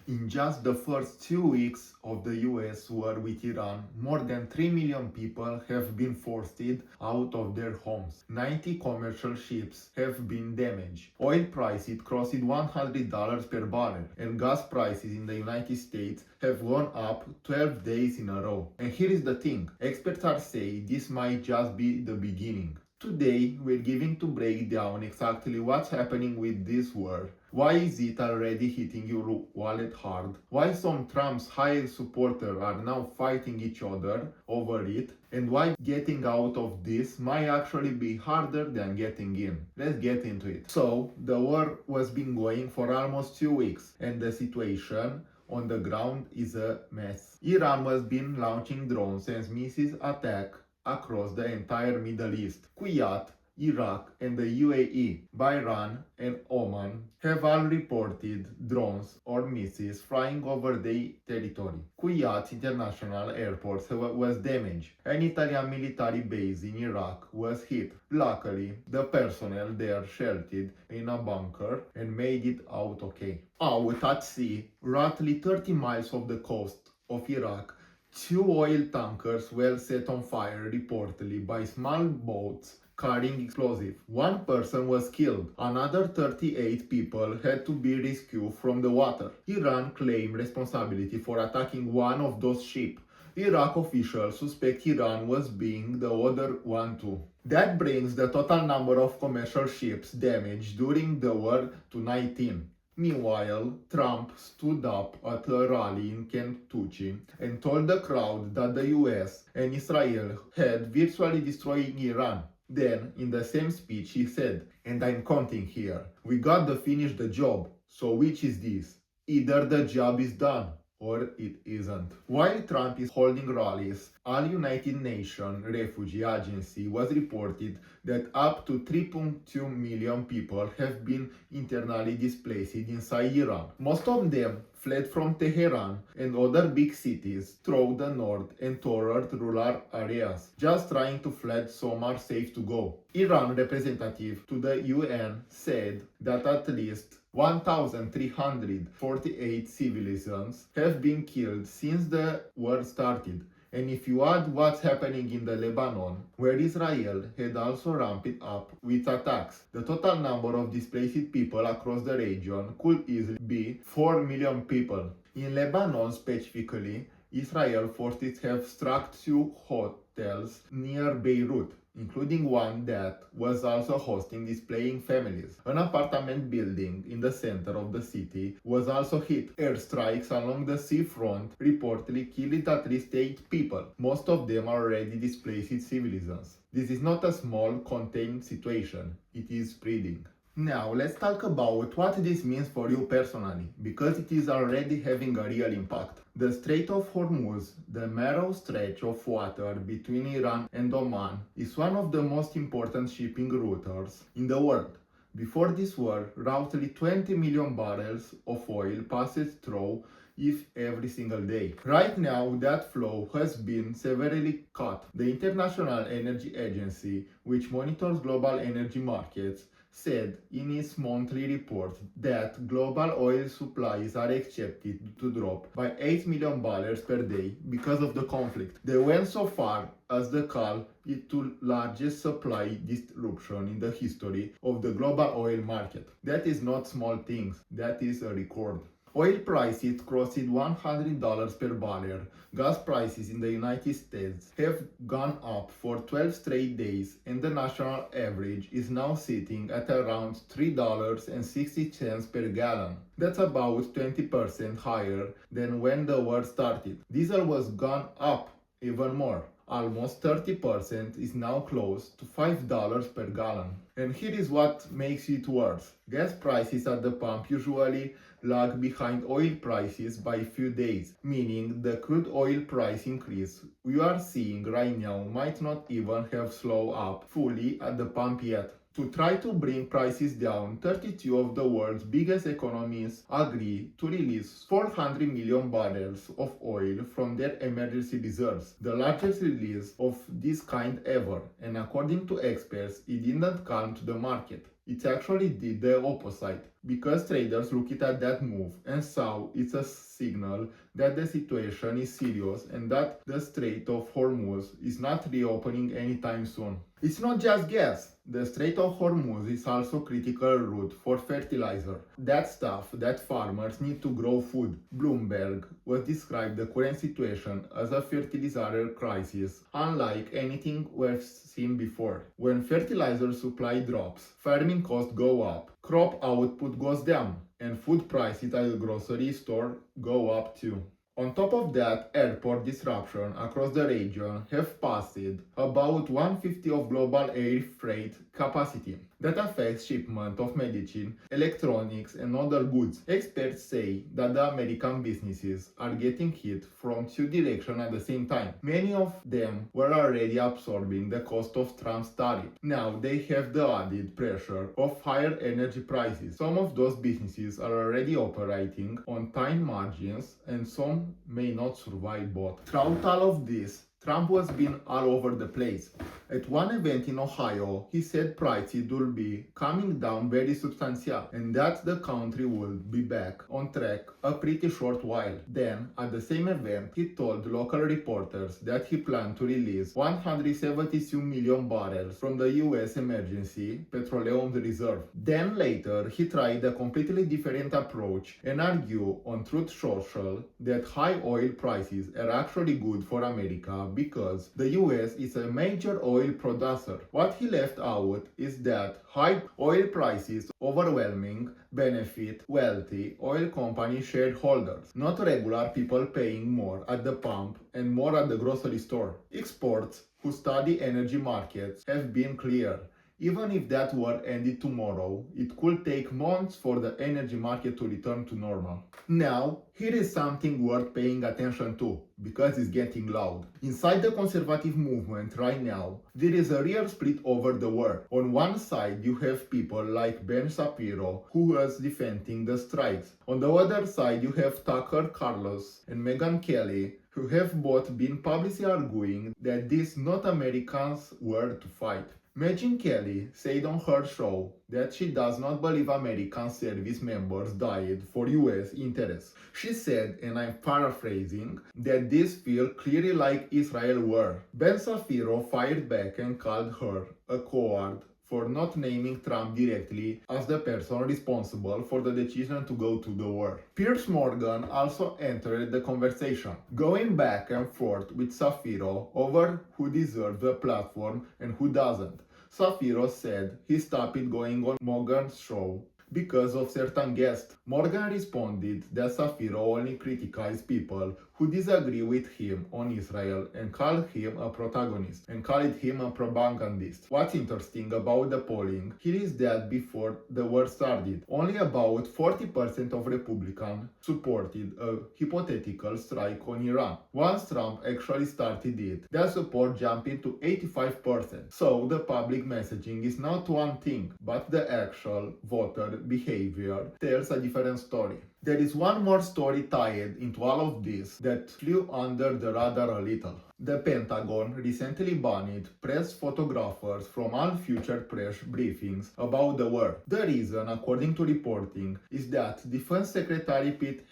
In just the first 2 weeks of the US war with Iran, more than 3 million people have been forced out of their homes. 90 commercial ships have been damaged. Oil prices crossed $100 per barrel, and gas prices in the United States have gone up 12 days in a row. And here is the thing, experts are saying this might just be the beginning. Today, we're going to break down exactly what's happening with this war. Why is it already hitting your wallet hard? Why some Trump's highest supporters are now fighting each other over it? And why getting out of this might actually be harder than getting in. Let's get into it. So, the war was been going for almost 2 weeks, and the situation on the ground is a mess. Iran has been launching drones and missiles attacks across the entire Middle East. Kuwait, Iraq, and the UAE, Bahrain, and Oman have all reported drones or missiles flying over their territory. Kuwait International Airport was damaged. An Italian military base in Iraq was hit. Luckily, the personnel there sheltered in a bunker and made it out okay. Out at sea, roughly 30 miles off the coast of Iraq, 2 oil tankers were set on fire reportedly by small boats carrying explosives. 1 person was killed. Another 38 people had to be rescued from the water. Iran claimed responsibility for attacking one of those ships. Iraq officials suspect Iran was being the other one too. That brings the total number of commercial ships damaged during the war to 19. Meanwhile, Trump stood up at a rally in Kentucky and told the crowd that the US and Israel had virtually destroyed Iran. Then, in the same speech, he said, and I'm counting here, we got to finish the job, so which is this? Either the job is done or it isn't. While Trump is holding rallies, All United Nations Refugee Agency was reported that up to 3.2 million people have been internally displaced inside Iran. Most of them fled from Tehran and other big cities throughout the north and toward rural areas, just trying to flee somewhere safe to go. Iran representative to the UN said that at least 1,348 civilians have been killed since the war started. And if you add what's happening in the Lebanon, where Israel had also ramped up with attacks, the total number of displaced people across the region could easily be 4 million people. In Lebanon specifically, Israel forces have struck 2 hotels near Beirut, including one that was also hosting displacing families. An apartment building in the center of the city was also hit. Airstrikes along the seafront reportedly killed at least 8 people. Most of them are already displaced civilians. This is not a small, contained situation. It is spreading. Now, let's talk about what this means for you personally, because it is already having a real impact. The Strait of Hormuz, the narrow stretch of water between Iran and Oman, is one of the most important shipping routes in the world. Before this war, roughly 20 million barrels of oil passes through it every single day. Right now, that flow has been severely cut. The International Energy Agency, which monitors global energy markets, said in its monthly report that global oil supplies are expected to drop by 8 million barrels per day because of the conflict. They went so far as to call it the largest supply disruption in the history of the global oil market. That is not small things, that is a record. Oil prices crossed $100 per barrel. Gas prices in the United States have gone up for 12 straight days, and the national average is now sitting at around $3.60 per gallon. That's about 20% higher than when the war started. Diesel was gone up even more. Almost 30% is now close to $5 per gallon. And here is what makes it worse. Gas prices at the pump usually lag behind oil prices by a few days, meaning the crude oil price increase we are seeing right now might not even have slowed up fully at the pump yet. To try to bring prices down, 32 of the world's biggest economies agree to release 400 million barrels of oil from their emergency reserves, the largest release of this kind ever, and according to experts, it didn't calm the market. It actually did the opposite. because traders looked at that move and saw it's a signal that the situation is serious and that the Strait of Hormuz is not reopening anytime soon. It's not just gas. The Strait of Hormuz is also a critical route for fertilizer. That stuff that farmers need to grow food. Bloomberg was described the current situation as a fertilizer crisis, unlike anything we've seen before. When fertilizer supply drops, farming costs go up, crop output goes down, and food prices at the grocery store go up too. On top of that, airport disruption across the region have passed about 1/50 of global air freight capacity. That affects shipment of medicine, electronics, and other goods. Experts say that the American businesses are getting hit from two directions at the same time. Many of them were already absorbing the cost of Trump's tariff. Now they have the added pressure of higher energy prices. Some of those businesses are already operating on tight margins, and some may not survive both. Throughout all of this, Trump was being all over the place. At one event in Ohio, he said prices will be coming down very substantial and that the country will be back on track a pretty short while. Then, at the same event, he told local reporters that he planned to release 172 million barrels from the US Emergency Petroleum Reserve. Then later, he tried a completely different approach and argued on Truth Social that high oil prices are actually good for America because the US is a major oil producer. What he left out is that high oil prices overwhelming benefit wealthy oil company shareholders, not regular people paying more at the pump and more at the grocery store. Experts who study energy markets have been clear. Even if that war ended tomorrow, it could take months for the energy market to return to normal. Now, here is something worth paying attention to, because it's getting loud. Inside the conservative movement right now, there is a real split over the war. On one side, you have people like Ben Shapiro, who was defending the strikes. On the other side, you have Tucker Carlson and Megyn Kelly, who have both been publicly arguing that this is not Americans' war to fight. Megyn Kelly said on her show that she does not believe American service members died for US interests. She said, and I'm paraphrasing, that this feels clearly like Israel war. Ben Shapiro fired back and called her a coward for not naming Trump directly as the person responsible for the decision to go to the war. Piers Morgan also entered the conversation, going back and forth with Shapiro over who deserves the platform and who doesn't. Shapiro said he stopped going on Morgan's show because of certain guests. Morgan responded that Shapiro only criticized people who disagree with him on Israel and called him a protagonist and called him a propagandist. What's interesting about the polling here is that before the war started, only about 40% of Republicans supported a hypothetical strike on Iran. Once Trump actually started it, their support jumped to 85%. So the public messaging is not one thing, but the actual voter behavior tells a different story. There is one more story tied into all of this that flew under the radar a little. The Pentagon recently banned press photographers from all future press briefings about the war. The reason, according to reporting, is that Defense Secretary Pete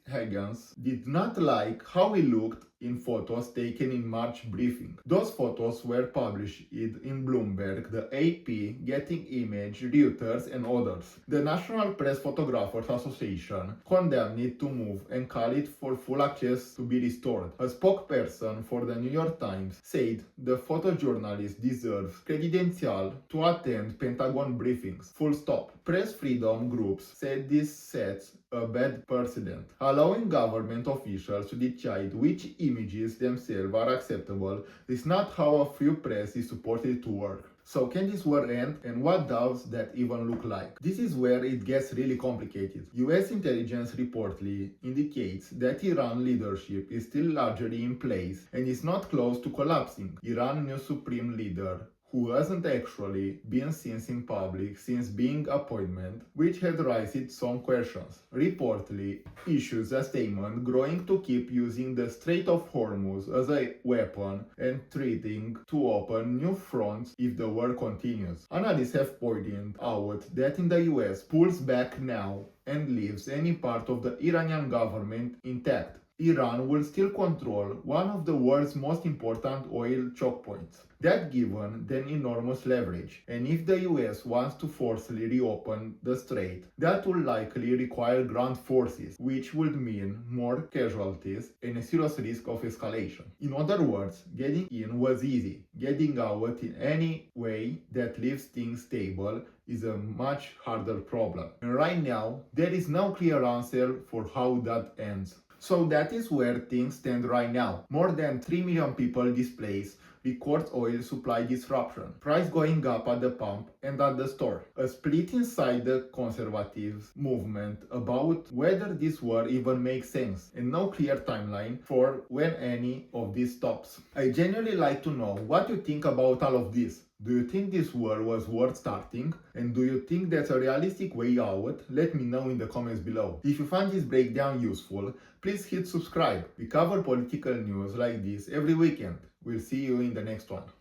Higgins did not like how he looked in photos taken in March briefing. Those photos were published in Bloomberg, the AP, Getting Image, Reuters, and others. The National Press Photographers Association condemned it to move and called it for full access to be restored. A spokesperson for the New York Times said the photojournalist deserves credential to attend Pentagon briefings. Full stop. Press freedom groups said this sets a bad precedent, allowing government officials to decide which images themselves are acceptable is not how a free press is supposed to work. So can this war end, and what does that even look like? This is where it gets really complicated. US intelligence reportedly indicates that Iran leadership is still largely in place and is not close to collapsing. Iran's new supreme leader, who hasn't actually been seen in public since being appointed, which had raised some questions. Reportedly issues a statement growing to keep using the Strait of Hormuz as a weapon and threatening to open new fronts if the war continues. Analysts have pointed out that in the US pulls back now and leaves any part of the Iranian government intact, Iran will still control one of the world's most important oil choke points. That given then enormous leverage, and if the US wants to forcibly reopen the strait, that will likely require ground forces, which would mean more casualties and a serious risk of escalation. In other words, getting in was easy. Getting out in any way that leaves things stable is a much harder problem. And right now, there is no clear answer for how that ends. So that is where things stand right now. More than 3 million people displaced, record oil supply disruption, price going up at the pump and at the store, a split inside the conservative movement about whether this war even makes sense, and no clear timeline for when any of this stops. I genuinely like to know what you think about all of this. Do you think this war was worth starting? And do you think that's a realistic way out? Let me know in the comments below. If you found this breakdown useful, please hit subscribe. We cover political news like this every weekend. We'll see you in the next one.